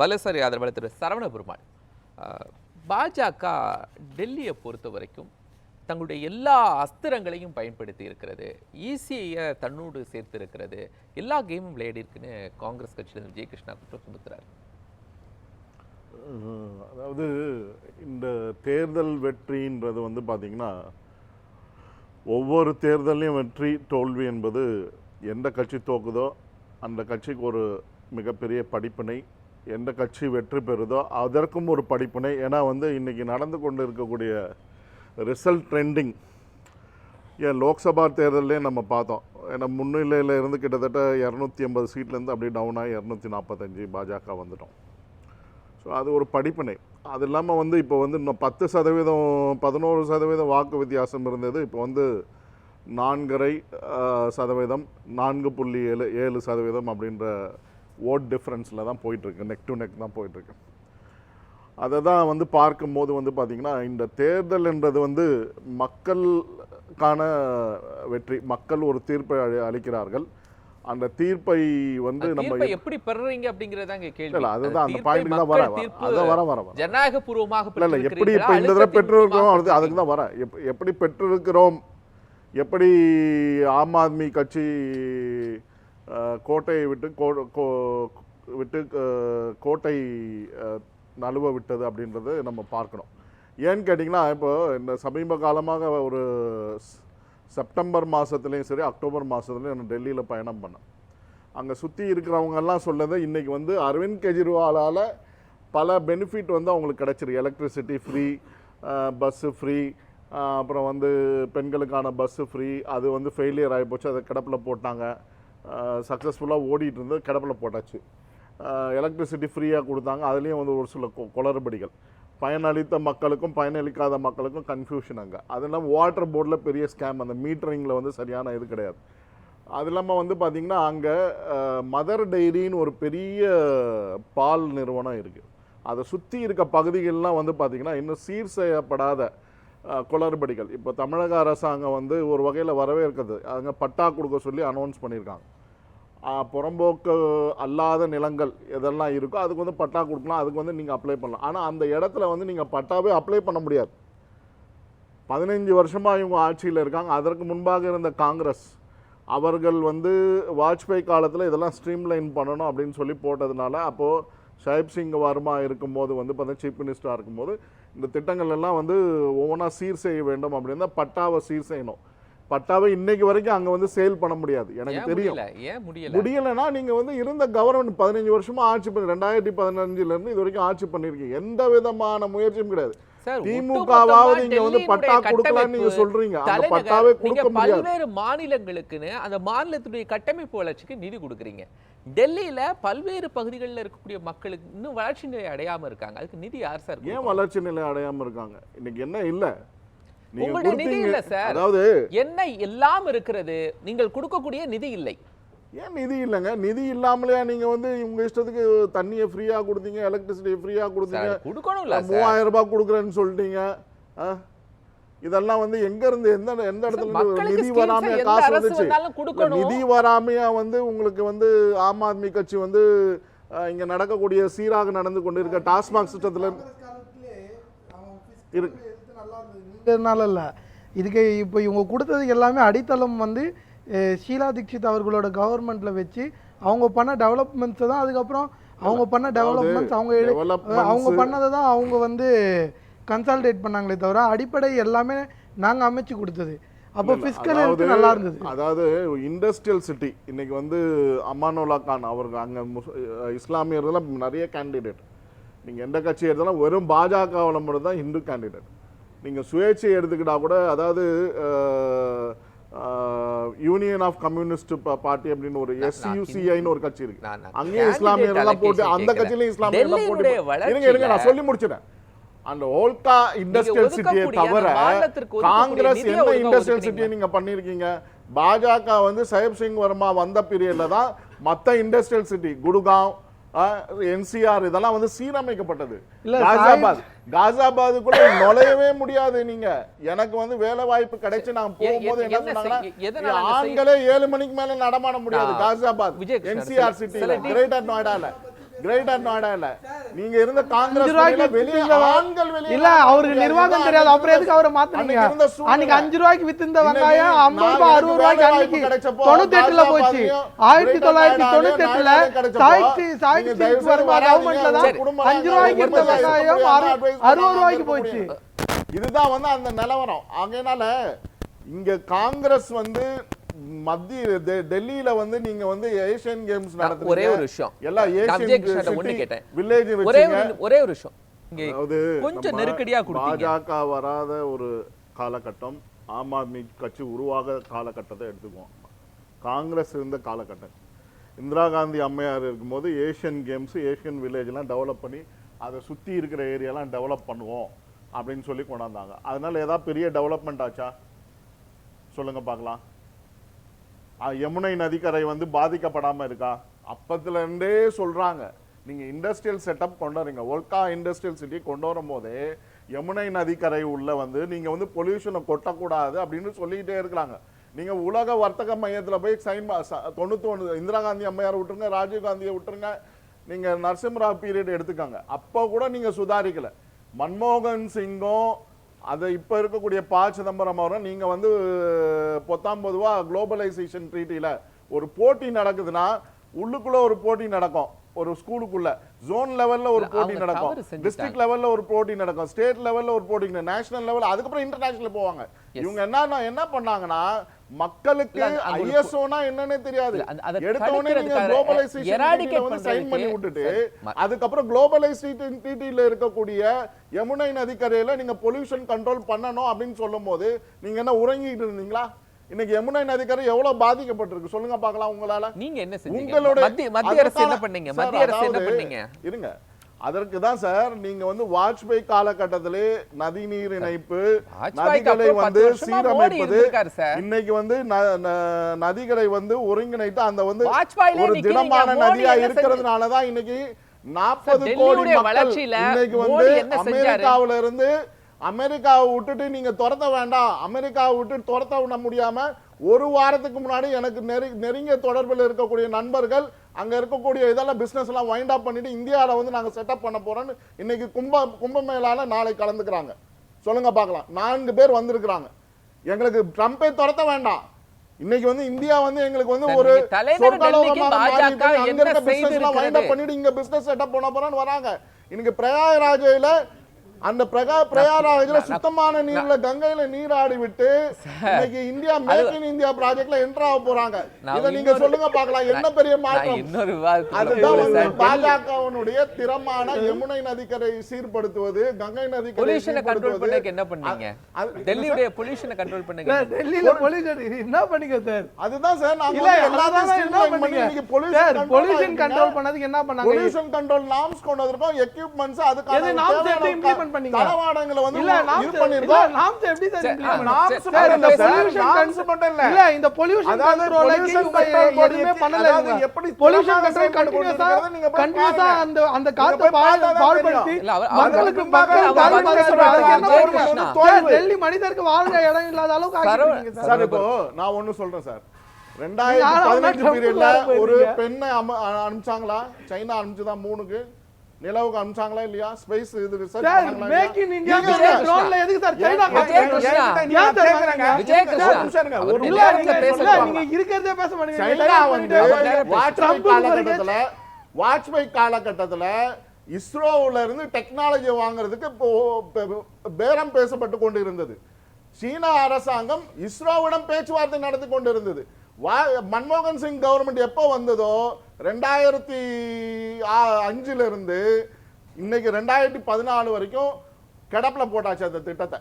வலதுசாரி ஆதரவாளர் திரு சரவண பெருமாள், பாஜக டெல்லியை பொறுத்த வரைக்கும் தங்களுடைய எல்லா அஸ்திரங்களையும் பயன்படுத்தி இருக்கிறது, ஈசிஐயை தன்னோடு சேர்த்து இருக்கிறது, எல்லா கேமும் விளையாடி இருக்குன்னு காங்கிரஸ் கட்சியிலிருந்து விஜய் கிருஷ்ணா குற்றம் சுமத்துறாரு. அதாவது இந்த தேர்தல் வெற்றின்றது வந்து பார்த்தீங்கன்னா, ஒவ்வொரு தேர்தலையும் வெற்றி தோல்வி என்பது எந்த கட்சி தோக்குதோ அந்த கட்சிக்கு ஒரு மிகப்பெரிய படிப்பினை, எந்த கட்சி வெற்றி பெறுதோ அதற்கும் ஒரு படிப்பினை. ஏன்னா வந்து இன்றைக்கி நடந்து கொண்டு இருக்கக்கூடிய ரிசல்ட் ட்ரெண்டிங் லோக்சபா தேர்தலே நம்ம பார்த்தோம். ஏன்னா முன்னிலையில் இருந்து கிட்டத்தட்ட 280 சீட்லேருந்து அப்படியே டவுன் ஆகி 245 பாஜக வந்துட்டோம். ஸோ அது ஒரு படிப்பினை. அது இல்லாமல் வந்து இப்போ வந்து இன்னும் 10%, 11% வாக்கு வித்தியாசம் இருந்தது. இப்போ வந்து 4.5%, 4.7% அப்படின்ற ஓட் டிஃப்ரென்ஸில் தான் போயிட்டுருக்கு, நெக் டு நெக் தான் போயிட்டுருக்கு. அதை தான் வந்து பார்க்கும்போது வந்து பார்த்திங்கன்னா, இந்த தேர்தல் என்றது வந்து மக்களுக்கான வெற்றி. மக்கள் ஒரு தீர்ப்பை அளிக்கிறார்கள். அந்த தீர்ப்பை வந்து நம்ம எப்படி பெறறீங்க அப்படிங்கறதாங்க கேள்வி. இல்ல, அதுதான் அந்த பாயிண்ட்க்கு தான் வர ஜனநாயகபூர்வமாக இல்ல எப்படி இப்ப இந்த தடவை பெற்றிருக்கிறோம் அதுக்கு தான் வர. எப்படி பெற்றிருக்கிறோம், எப்படி ஆம் ஆத்மி கட்சி கோட்டையை விட்டு கோட்டை நழுவ விட்டது அப்படின்றது நம்ம பார்க்கணும். ஏன்னு கேட்டிங்கன்னா, இப்போ இந்த சமீப காலமாக ஒரு செப்டம்பர் மாதத்துலேயும் சரி அக்டோபர் மாதத்துலேயும் நான் டெல்லியில் பயணம் பண்ணேன். அங்கே சுற்றி இருக்கிறவங்கெல்லாம் சொன்னது, இன்றைக்கி வந்து அரவிந்த் கெஜ்ரிவாலால் பல பெனிஃபிட் வந்து அவங்களுக்கு கிடச்சிருக்கு. எலக்ட்ரிசிட்டி ஃப்ரீ, பஸ்ஸு ஃப்ரீ, அப்புறம் வந்து பெண்களுக்கான பஸ்ஸு ஃப்ரீ. அது வந்து ஃபெயிலியர் ஆகி போச்சு, அதை கிடப்பில் போட்டாங்க. சக்ஸஸ்ஃபுல்லாக ஓடிட்டு இருந்தது, கிடப்பில் போட்டாச்சு. எலக்ட்ரிசிட்டி ஃப்ரீயாக கொடுத்தாங்க, அதுலேயும் வந்து ஒரு சில குளறுபடிகள். பயனளித்த மக்களுக்கும் பயனளிக்காத மக்களுக்கும் கன்ஃபியூஷன் அங்கே. அது இல்லாமல் வாட்டர் போர்டில் பெரிய ஸ்கேம், அந்த மீட்டரிங்கில் வந்து சரியான இது கிடையாது. அது இல்லாமல் வந்து பார்த்திங்கன்னா, அங்கே மதர் டைரின்னு ஒரு பெரிய பால் நிறுவனம் இருக்குது. அதை சுற்றி இருக்க பகுதிகள்லாம் வந்து பார்த்திங்கன்னா இன்னும் சீர் செய்யப்படாத குளறுபடிகள். இப்போ தமிழக அரசாங்கம் வந்து ஒரு வகையில் வரவேற்கிறது. அங்கே பட்டா கொடுக்க சொல்லி அனௌன்ஸ் பண்ணியிருக்காங்க. புறம்போக்கு அல்லாத நிலங்கள் எதெல்லாம் இருக்கோ அதுக்கு வந்து பட்டா கொடுக்கலாம், அதுக்கு வந்து நீங்கள் அப்ளை பண்ணலாம். ஆனால் அந்த இடத்துல வந்து நீங்கள் பட்டாவே அப்ளை பண்ண முடியாது. 15 வருஷமாக இவங்க ஆட்சியில் இருக்காங்க. அதற்கு முன்பாக இருந்த காங்கிரஸ் அவர்கள் வந்து வாஜ்பாய் காலத்தில் இதெல்லாம் ஸ்ட்ரீம்லைன் பண்ணணும் அப்படின்னு சொல்லி போட்டதுனால, அப்போது ஷாஹிப் சிங் வர்மா இருக்கும்போது வந்து பார்த்தீங்கன்னா சீஃப் மினிஸ்டராக இருக்கும்போது இந்த திட்டங்கள் எல்லாம் வந்து ஒவ்வொன்றா சீர் செய்ய வேண்டும் அப்படின்னா பட்டாவை சீர் செய்யணும். பட்டாவை இன்னைக்கு வரைக்கும் அங்கே வந்து சேல் பண்ண முடியாது. எனக்கு தெரியும். முடியலைன்னா நீங்கள் வந்து இருந்த கவர்மெண்ட் 15 வருஷமாக ஆட்சி பண்ணி 2015 இது வரைக்கும் ஆட்சி பண்ணியிருக்கீங்க, எந்த விதமான முயற்சியும் கிடையாது. திமுகவாவது நீங்க வந்து பட்டா கொடுக்கலாம்னு நீங்க சொல்றீங்க, அந்த பட்டாவே கொடுக்க முடியாது. பல்வேறு மாநிலங்களுக்குன்னு அந்த மாநிலத்துடைய கட்டமைப்பு வளர்ச்சிக்கு நிதி கொடுக்குறீங்க. டெல்லியில பல்வேறு பகுதிகளில் இருக்கக்கூடிய மக்களுக்கு இன்னும் வளர்ச்சி நிலை அடையாம இருக்காங்க, அதுக்கு நிதி யார் சார்? ஏன் வளர்ச்சி நிலை அடையாம இருக்காங்க? இன்னைக்கு என்ன இல்ல, உங்களுடைய நிதி இல்ல சார். அதாவது என்ன எல்லாம் இருக்கிறது, நீங்கள் கொடுக்கக்கூடிய நிதி இல்லை. ஏன் நிதி இல்லைங்க? நிதி இல்லாமலையா நீங்க வந்து உங்க இஷ்டத்துக்கு தண்ணியை ஃப்ரீயா கொடுத்தீங்க, எலக்ட்ரிசிட்டியை ஃப்ரீயா கொடுத்தீங்க, 3000 ரூபாய் கொடுக்குறேன்னு சொல்லிட்டீங்க. இதெல்லாம் வந்து எங்க இருந்து எந்த இடத்துல நிதி வராமையா காசு வந்துச்சு? நிதி வராமையா வந்து உங்களுக்கு வந்து ஆம் ஆத்மி கட்சி வந்து இங்க நடக்கக்கூடிய சீராக நடந்து கொண்டு இருக்க டாஸ்மாக் சிஸ்டத்துல இருக்கு. இதுக்கு இப்போ இவங்க கொடுத்ததுக்கு எல்லாமே அடித்தளம் வந்து ஷீலா தீக்ஷித் அவர்களோட கவர்மெண்ட்ல வச்சு அவங்க பண்ண டெவலப்மெண்ட்ஸ் தான். அதுக்கப்புறம் அவங்க பண்ண டெவலப்மெண்ட்ஸ் அவங்க பண்ணதை தான் அவங்க வந்து கன்சால்டேட் பண்ணாங்களே தவிர அடிப்படை எல்லாமே நாங்க அமைச்சு கொடுத்தது. அப்போ பிஸ்கல் ஹெல்த் நல்லா இருந்தது. அதாவது இண்டஸ்ட்ரியல் சிட்டி இன்னைக்கு வந்து அமானுல்லா கான் அவர்கள் அங்கே இஸ்லாமியர்கள் நிறைய கேண்டிடேட். நீங்க எந்த கட்சி எடுத்தாலும் வெறும் பாஜகவில் மட்டும் தான் ஹிந்து கேண்டிடேட். நீங்க சுயேட்சை எடுத்துக்கிட்டா கூட, அதாவது யூனியன் ஆஃப் கம்யூனிஸ்ட் பார்ட்டி அப்படின்னு ஒரு SUCIன்னு ஒரு கட்சி இருக்கு. அங்கேயும் இஸ்லாமியர்கள்லாம் போட்டு, அந்த கட்சியிலும் இஸ்லாமியர்கள்லாம் போட்டு இருங்க நான் சொல்லி முடிச்சிட்டேன். அந்த ஓல்கா இண்டஸ்ட்ரியல் சிட்டியை தவிர காங்கிரஸ் என்ன இண்டஸ்ட்ரியல் சிட்டியை நீங்க பண்ணிருக்கீங்க? பாஜக வந்து ஷாஹிப் சிங் வர்மா வந்த பீரியட்ல தான் மற்ற இண்டஸ்ட்ரியல் சிட்டி குடுகாவ், NCR இதெல்லாம் வந்து சீரமைக்கப்பட்டது. காசாபாதுக்குள்ள நுழையவே முடியாது. நீங்க எனக்கு வந்து வேலை வாய்ப்பு கிடைச்சு நான் போகும்போது என்ன சொன்னாங்கன்னா, ஆண்களே 7 மணிக்கு மேல நடமாட முடியாது காசாபாத் NCR சிட்டில, கிரேட்டர் நோய்டால. கிரேட்டர் நோய்டா இல்ல, நீங்க இருந்த காங்கிரஸ் வெளியே ஆண்கள் வெளியே இல்ல அவருக்கு நிர்வாகம் தெரியாது, அப்புறம் எதுக்கு அவரை மாத்துனீங்க? அன்னைக்கு 5 ரூபாய்க்கு வித்திருந்த வெங்காயம் 50 ரூபாய் 60 ரூபாய்க்கு அன்னைக்கு 98ல போச்சு. 1998ல சாய்ச்சி வரும்போது கவர்மெண்ட்ல தான் 5 ரூபாய்க்கு இருந்த வெங்காயம் 60 ரூபாய்க்கு போச்சு. இதுதான் வந்து அந்த நிலவரம். அதனால இங்க காங்கிரஸ் வந்து மத்திய டெல்லியில வந்து நீங்க வந்து ஏசியன் கேம்ஸ் நடத்துறீங்க. ஒரே ஒரு விஷயம் எல்லாம் ஏசியன் ஒண்ணு கேட்டேன். வில்லேஜ் ஒரே ஒரு விஷயம் இங்க கொஞ்சம் நெருக்கடியா கொடுத்தீங்க. பாஜக வராத ஒரு காலகட்டம், ஆம் ஆத்மி கட்சி உருவாக காலகட்டத்தை எடுத்துக்குவோம். காங்கிரஸ் இருந்த காலகட்டம், இந்திரா காந்தி அம்மையார் இருக்கும்போது ஏசியன் கேம்ஸ் ஏசியன் வில்லேஜ்லாம் டெவலப் பண்ணி அதை சுற்றி இருக்கிற ஏரியாலாம் டெவலப் பண்ணுவோம் அப்படின்னு சொல்லி கொண்டாந்தாங்க. அதனால ஏதாவது பெரிய டெவலப்மெண்ட் ஆச்சா சொல்லுங்க பார்க்கலாம். யமுனை நதிக்கரை வந்து பாதிக்கப்படாம இருக்கா? அப்பத்துல இருந்தே சொல்றாங்க நீங்க இண்டஸ்ட்ரியல் செட்டப் கொண்டு வரீங்க. ஒர்க்கா இண்டஸ்ட்ரியல் சிட்டி கொண்டு வரும் போதே யமுனை நதிக்கரை உள்ள வந்து நீங்க வந்து பொல்யூஷனை கொட்டக்கூடாது அப்படின்னு சொல்லிக்கிட்டே இருக்கிறாங்க. நீங்க உலக வர்த்தக மையத்துல போய் சைன் 91 இந்திரா காந்தி அம்மையார் விட்டுருங்க, ராஜீவ் காந்தியை விட்டுருங்க, நீங்க நரசிம்மராவ் பீரியட் எடுத்துக்காங்க, அப்போ கூட நீங்க சுதாரிக்கல. மன்மோகன் சிங்கும் அதை இப்ப இருக்கக்கூடிய ப. சிதம்பரம் அவரும் நீங்க வந்து 19 குளோபலைசேஷன் ட்ரீட்டில ஒரு போட்டி நடக்குதுன்னா உள்ளுக்குள்ள ஒரு போட்டி நடக்கும், ஒரு ஸ்கூலுக்குள்ள ஜோன் லெவல்ல ஒரு போட்டி நடக்கும், டிஸ்ட்ரிக்ட் லெவல்ல ஒரு போட்டி நடக்கும், ஸ்டேட் லெவல்ல ஒரு போட்டி, நேஷனல் லெவல், அதுக்கப்புறம் இன்டர்நேஷனல் போவாங்க. இவங்க என்ன பண்ணாங்கன்னா மக்களுக்கு ஐஎஸ்ஓனா என்னன்னே தெரியாது. எடுத்தோனே நீங்க குளோபலைசேஷன் வந்து சைன் பண்ணி விட்டுட்டு அதுக்கப்புறம் குளோபலைசேஷன் ட்ரீட்டில இருக்கக்கூடிய யமுனை நதிக்கரையில நீங்க பொல்யூஷன் கண்ட்ரோல் பண்ணணும் அப்படின்னு சொல்லும் போது நீங்க என்ன உறங்கிட்டு இருந்தீங்களா? இன்னைக்கு யமுனை நதிக்கரை எவ்வளவு பாதிக்கப்பட்டிருக்கு சொல்லுங்க பார்க்கலாம். உங்களால நீங்க என்ன செஞ்சீங்க? மத்திய அரசு என்ன பண்ணீங்க? மத்திய அரசு என்ன பண்ணீங்க? இருங்க, அதற்கு தான் சார் நீங்க வந்து வாஜ்பாய் காலகட்டத்திலே நதிநீர் இணைப்பு, நதிகளை வந்து சீரமைப்பது, இன்னைக்கு வந்து நதிகளை வந்து ஒருங்கிணைத்து அந்த வந்து ஒரு திடமான நதியா இருக்கிறதுனாலதான் இன்னைக்கு 40 கோடி மக்கள் இன்னைக்கு வந்து அமெரிக்காவில இருந்து அமெரிக்காவை விட்டுட்டு நீங்க துரத்த வேண்டாம், அமெரிக்காவை விட்டு துரத்த விட முடியாம ஒரு வாரத்துக்கு முன்னாடி எனக்கு நெருங்கிய தொடர்பில் இருக்கக்கூடிய நண்பர்கள் அங்க இருக்கக்கூடிய இதெல்லாம் பிசினஸ் எல்லாம் வைண்ட் அப் பண்ணிட்டு இந்தியாவில வந்து நாங்க செட்டப் பண்ண போறோம்னு இன்னைக்கு கும்பமேளால நாளை கலந்துக்கிறாங்க. சொல்லுங்க பார்க்கலாம். 4 பேர் வந்திருக்கிறாங்க. எங்களுக்கு ட்ரம்பை துரத்த வேண்டாம், இன்னைக்கு வந்து இந்தியா வந்து எங்களுக்கு வந்து ஒரு பிசினஸ் எல்லாம் வைண்ட் அப் பண்ணிட்டு இங்க பிசினஸ் செட்டப் பண்ண போறோம்னு வராங்க. இன்னைக்கு பிரயாகராஜில அந்த பிரயாகராஜில சுத்தமான நீர்ல கங்கையில நீராடி விட்டு இன்னைக்கு இந்தியா மேக் இன் இந்தியா ப்ராஜெக்ட்ல என்டர் ஆக போறாங்க. இத நீங்க சொல்லுங்க பார்க்கலாம், என்ன பெரிய மாற்றம்? அதுதான் வந்து பாஜகவினுடைய திறமான யமுனை நதிக்கரை சீர்படுத்துவது, கங்கை நதிக்கரை பொல்யூஷனை கண்ட்ரோல் பண்ண என்ன பண்ணீங்க? டெல்லியோட பொல்யூஷனை கண்ட்ரோல் பண்ணுங்க. டெல்லில பொல்யூஷன் என்ன பண்ணீங்க சார்? அதுதான் சார் நாங்க இல்ல எல்லாரும் என்ன பண்ணீங்க? இன்னைக்கு பொல்யூஷன் கண்ட்ரோல் பண்ணதுக்கு என்ன பண்ணாங்க? பொல்யூஷன் கண்ட்ரோல் நார்ம்ஸ் கொண்டு வந்திருக்கோம், எக்யூப்மென்ட்ஸ் அதுக்கான நார்ம்ஸ் எப்படி இம்ப்ளிமென்ட் பண்ணீங்க? தளவாடங்களை வந்து இல்ல இது பண்ணிருக்கோம். நார்ம்ஸ் எப்படி சார் இம்ப்ளிமென்ட்? நார்ம்ஸ் மட்டும் இல்ல, இல்ல இந்த பொல்யூஷன் கண்ட்ரோலுக்கு எதுவுமே பண்ணல. எப்படி பொல்யூஷன் கண்ட்ரோல் கண்டினியூஸா அந்த காத்து பாழ்படுத்தி மக்களுக்கு டெல்லி மனிதருக்கு வாழ்ற இடம் இல்லாத அளவுக்கு ஆக்கிட்டீங்க சார். இப்போ நான் ஒன்னு சொல்றேன் சார், 2015 பீரியட்ல ஒரு பெண்ணை அனுப்பிச்சாங்களா? சைனா அனுப்பிச்சுதான் 3க்கு நிலவுக்கு அனுப்பிச்சாங்களா இல்லையா? ஸ்பேஸ் இது ரிசர்ச் பண்ணாங்களா? மேக் இன் இந்தியா ட்ரோன்ல எதுக்கு சார் சைனா நீங்க இருக்கிறதே பேச மாட்டீங்க. சைனா வந்து வாஜ்பாய் காலகட்டத்துல இஸ்ரோவுல இருந்து டெக்னாலஜி வாங்குறதுக்கு பேரம் பேசப்பட்டு கொண்டு இருந்தது. சீனா அரசாங்கம் இஸ்ரோவிடம் பேச்சுவார்த்தை நடத்தி கொண்டு இருந்தது. மன்மோகன் சிங் கவர்மெண்ட் எப்போ வந்ததோ 2005 இருந்து இன்னைக்கு 2014 வரைக்கும் கிடப்பில் போட்டாச்சு. அந்த திட்டத்தை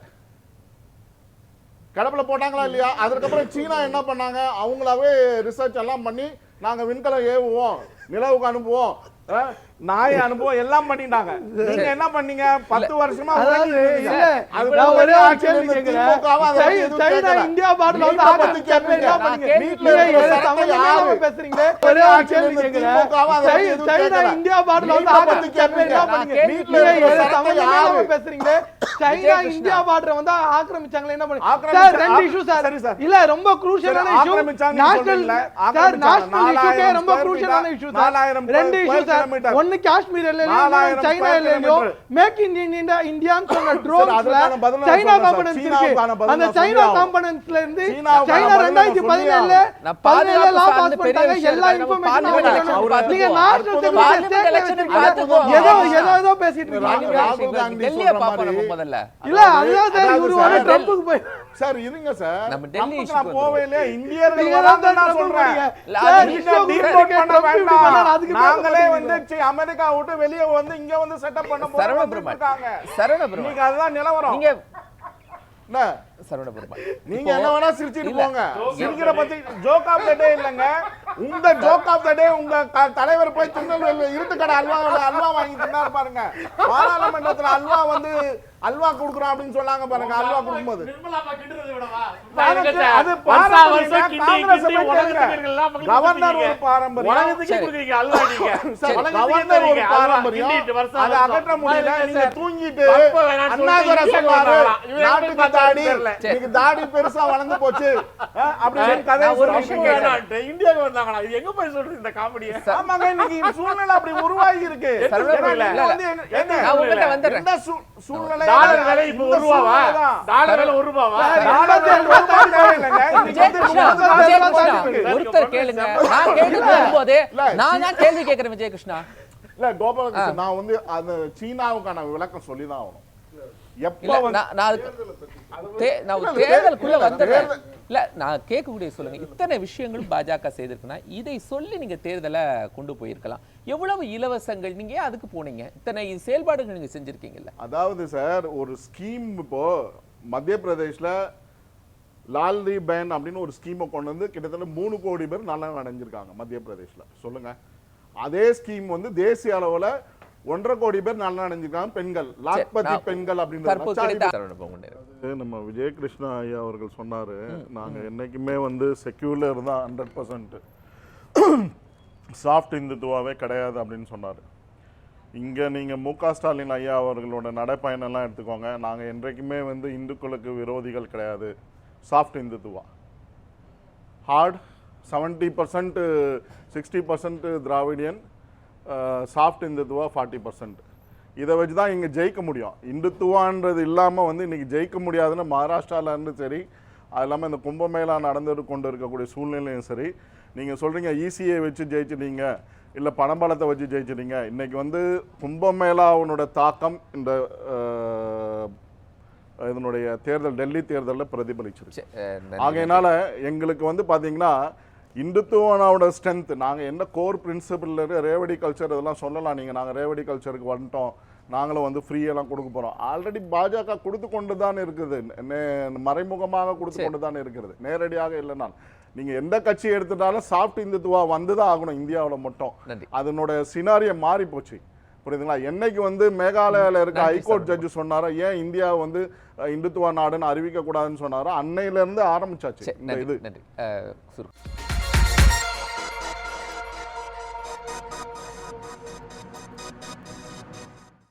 கிடப்பில் போட்டாங்களா இல்லையா? அதுக்கப்புறம் சீனா என்ன பண்ணாங்க? அவங்களாவே ரிசர்ச் எல்லாம் பண்ணி நாங்க விண்கலம் ஏவுவோம், நிலவுக்கு அனுப்புவோம், நாயை அனுப்புவோம், எல்லாம் பண்ணிட்டாங்க. நீங்க என்ன பண்ணீங்க? 10 வருஷமா இந்தியா பாடல வந்து இந்தியா பாடல சைனா இந்தியா பார்டர் வந்து ஆக்கிரமிச்சாங்களே என்ன பண்ணி சார்? 2 issue sir. இல்ல ரொம்ப குரூஷியலான இஷ்யூ, நேஷனல் சார் நேஷனல் இஷ்யூக்கே ரொம்ப குரூஷியலான இஷ்யூ சார். 2 issue sir. ஒன்னு ஒண்ணு காஷ்மீர் எல்லையிலயோ 4000 சைனா square எல்லையிலோ kilometer. மேக் இன் இந்தியான்னு சொன்ன ட்ரோன்ஸ்ல அதுக்கான பதில் நான் சைனா சொல்றேன் காம்பனன்ஸ் சார். சீனாவுக்கான இருக்கு. பதில் அந்த நான் சைனா சொல்லியே காம்பனன்ஸ்ல இருந்து சீனாவுக்கான சைனா பதில் நான் 2017 நான் பாதுகாப்பு லா பாஸ் சார்ந்த பெரிய பண்ணிட்டாங்க. விஷயம் எல்லா இருக்கு. நம்ம இன்ஃபர்மேஷனும் பார்லிமெண்ட் அவங்க எலெக்ஷன் நீங்க பார்த்துக்குவோம். நேஷனல் பார்லிமெண்ட் எலெக்ஷன் பார்த்துக்குவோம். ஏதோ பேசிட்டு இருக்கீங்க. ராகுல் காந்தி டெல்லியை சொல்ற பார்ப்போம் மாதிரி நம்ம முதல்ல. இல்ல அதுதான் சார் இவரு சார், ஒரு ட்ரம்புக்கு போய் சார் இருங்க சார் நம்ம டெல்லி நமக்கு issue நான் போவே இல்லையா இந்தியர்கள் நீங்க வராங்க தான் நான் ட்ரம்ப் சொல்றேன் போறீங்க. இல்ல, சார், அது இஸ்ரோ நீங்க கூட deport பண்ண ட்ரம்ப் இப்படி பண்ணாரு, வேண்டாம். அதுக்கு நாங்களே பேச வந்து அமெரிக்கா விட்டு வெளியே வந்து இங்க வந்து செட்டப் பண்ண சரவண போறோம் பெருமாள். இருக்காங்க சரவண பெருமாள். இன்னைக்கு அதுதான் நிலவரம் நீங்க என்ன சரவண பெருமாள். நீங்க இப்போ- என்ன வேணா சிரிச்சிட்டு இல்ல. போங்க சிரிக்கிற பத்தி ஜோக் ஆஃப் த டே இல்லங்க உங்க ஜோக் ஆஃப் த டே உங்க தலைவர் போய் திருநெல்வேலி இருட்டு கடை அல்வா வாங்கி தின்னாரு பாருங்க பாராளுமன்றத்துல அல்வா குடுக்குறோம் அப்படின்னு சொன்னாங்க பாருங்க அல்வா கொடுக்கும்போது அது பாரம்பரியம் காங்கிரஸ் கவர்னர் ஒரு பாரம்பரியம் சரி, கவர்னர் ஒரு பாரம்பரியம் அதை அகற்ற முடியல நீங்க தூங்கிட்டு அண்ணாதுரை சொன்னாரு நாட்டுக்கு தாடி இன்னைக்கு தாடி பெருசா வளர்ந்து போச்சு அப்படின்னு கதை நான் ஒரு விஷயம் சொல்றீங்க. இந்தியாவுக்கு வந்தாங்களா இது எங்க போய் சொல்றது இந்த காமெடியை ஆமாங்க இன்னைக்கு சூழ்நிலை அப்படி உருவாகி இருக்கு சரவண ஏன்னா பெருமாள். நீங்க வந்து எங்க- நான் உங்ககிட்ட வந்துடுறேன். எந்த சூழ்நிலை டாலர் விலை இப்போ இந்த 1 ரூபாவா சூழ்நிலை தான். டாலர் விலை 1 ரூபாவா டாலர் ரூபாய் தேவையில்லைங்க. இன்னைக்கு விஜய் வந்து கிருஷ்ணா, முப்பது விஜய் நாள் கிருஷ்ணா, இருக்கு. ஒருத்தர் கேளுங்க. நான் கேள்வி கேட்கும்போது நான் தான் கேள்வி கேட்கிறேன் விஜய் கிருஷ்ணா. இல்ல கோபாலகிருஷ்ணன் நான் வந்து அந்த சீனாவுக்கான விளக்கம் சொல்லி தான் ஆகணும் எப்ப இல்ல, வந்து நான் நான் ஒரு தேர்தலுக்குள்ள வந்துடுறேன். இல்ல நான் கேட்கக்கூடிய சொல்லுங்க. இத்தனை விஷயங்களும் பாஜக செய்திருக்குன்னா இதை சொல்லி நீங்க தேர்தலை கொண்டு போயிருக்கலாம். எவ்வளவு இலவசங்கள் நீங்க ஏன் அதுக்கு போனீங்க? இத்தனை செயல்பாடுகள் நீங்க செஞ்சிருக்கீங்கல்ல. அதாவது சார் ஒரு ஸ்கீம் இப்போ மத்திய பிரதேஷ்ல லால்ரி பேன் அப்படின்னு ஒரு ஸ்கீமை கொண்டு வந்து கிட்டத்தட்ட 3 கோடி பேர் நல்லா அடைஞ்சிருக்காங்க மத்திய பிரதேஷ்ல சொல்லுங்க அதே ஸ்கீம் வந்து தேசிய அளவுல 1.5 கோடி பேர் நல்லா அடைஞ்சிருக்காங்க பெண்கள் லாக்பதி பெண்கள் தற்போது கிடைத்த அப்படின்னு சரவண பொங்குண்டேர். நம்ம விஜயகிருஷ்ணா ஐயா அவர்கள் சொன்னாரு நாங்க என்னைக்குமே வந்து செக்யூலர் தான் 100% சாஃப்ட் இந்துத்துவாவே கிடையாது அப்படின்னு சொன்னாரு. இங்க நீங்க மு.க. ஸ்டாலின் ஐயா அவர்களோட நடைப்பயணம் எல்லாம் எடுத்துக்கோங்க. நாங்க என்றைக்குமே வந்து இந்துக்களுக்கு விரோதிகள் கிடையாது. Soft Hindutva hard 70% 60% Dravidian soft Hindutva 40%. இதை வச்சு தான் இங்கே ஜெயிக்க முடியும். இந்துத்துவான்றது இல்லாமல் வந்து இன்னைக்கு ஜெயிக்க முடியாதுன்னு மகாராஷ்டிரால இருந்து சரி அது இல்லாமல் இந்த கும்பமேளா நடந்து கொண்டு இருக்கக்கூடிய சூழ்நிலையும் சரி நீங்கள் சொல்கிறீங்க ஈசியை வச்சு ஜெயிச்சிட்டீங்க இல்லை பணபலத்தை வச்சு ஜெயிச்சிட்டீங்க. இன்னைக்கு வந்து கும்பமேளாவுனோட தாக்கம் இந்த இதனுடைய தேர்தல் டெல்லி தேர்தலில் பிரதிபலிச்சிருச்சு. ஆகையினால எங்களுக்கு வந்து பார்த்தீங்கன்னா இந்துத்துவனோட ஸ்ட்ரென்த் நாங்கள் என்ன கோர் பிரின்சிபல் ரேவடி கல்ச்சர் இதெல்லாம் சொல்லலாம். நீங்கள் நாங்கள் ரேவடி கல்ச்சருக்கு வந்துட்டோம் நாங்களும் வந்து ஃப்ரீயெல்லாம் கொடுக்க போகிறோம். ஆல்ரெடி பாஜக கொடுத்து கொண்டு தான் இருக்குது. மறைமுகமாக கொடுத்து கொண்டு தான் இருக்கிறது நேரடியாக இல்லைன்னா. நீங்கள் எந்த கட்சி எடுத்துட்டாலும் சாஃப்ட் இந்துத்துவா வந்து தான் ஆகணும் இந்தியாவில் மட்டும். அதனோட சினாரியை மாறி போச்சு புரியுதுங்களா. என்னைக்கு வந்து மேகாலயாவில் இருக்க ஹைகோர்ட் ஜட்ஜு சொன்னாரோ ஏன் இந்தியா வந்து இந்துத்துவா நாடுன்னு அறிவிக்க கூடாதுன்னு சொன்னாரோ அன்னையில இருந்து ஆரம்பிச்சாச்சு இந்த இது.